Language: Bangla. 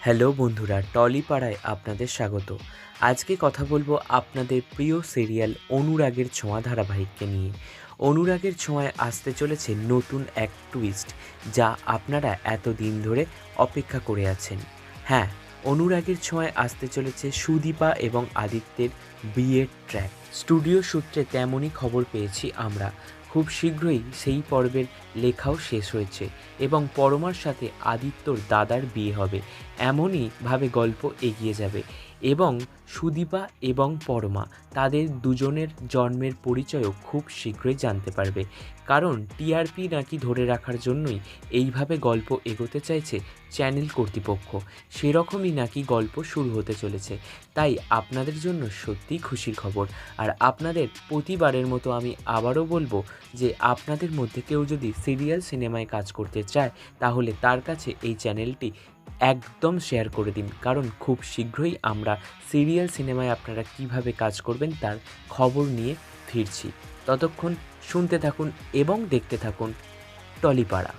হ্যালো বন্ধুরা, টলিপাড়ায় আপনাদের স্বাগত। আজকে কথা বলবো আপনাদের প্রিয় সিরিয়াল অনুরাগের ছোঁয়া ধারাবাহিককে নিয়ে। অনুরাগের ছোঁয়ায় আসতে চলেছে নতুন এক টুইস্ট, যা আপনারা এতদিন ধরে অপেক্ষা করে আছেন। হ্যাঁ, অনুরাগের ছোঁয়ায় আসতে চলেছে সুদীপা এবং আদিত্যের বিয়ের ট্র্যাক। স্টুডিও সূত্রে তেমনই খবর পেয়েছি আমরা। খুব শীঘ্রই সেই পর্বের লেখাও শেষ হয়েছে এবং পরমার সাথে আদিত্যর দাদার বিয়ে হবে, এমনই ভাবে গল্প এগিয়ে যাবে। এবং সুদীপা এবং পরমা তাদের দুজনের জন্মের পরিচয়ও খুব শীঘ্রই জানতে পারবে, কারণ টিআরপি নাকি ধরে রাখার জন্যই এইভাবে গল্প এগোতে চাইছে চ্যানেল কর্তৃপক্ষ। সেরকমই নাকি গল্প শুরু হতে চলেছে। তাই আপনাদের জন্য সত্যিই খুশির খবর। আর আপনাদের প্রতিবারের মতো আমি আবারও বলবো যে আপনাদের মধ্যে কেউ যদি সিরিয়াল সিনেমায় কাজ করতে চায়, তাহলে তার কাছে এই চ্যানেলটি একদম শেয়ার করে দিন, কারণ খুব শীঘ্রই আমরা সিরিয়াল সিনেমায় আপনারা কিভাবে কাজ করবেন তার খবর নিয়ে ফিরছি। ততক্ষণ শুনতে থাকুন এবং দেখতে থাকুন টলিপাড়া।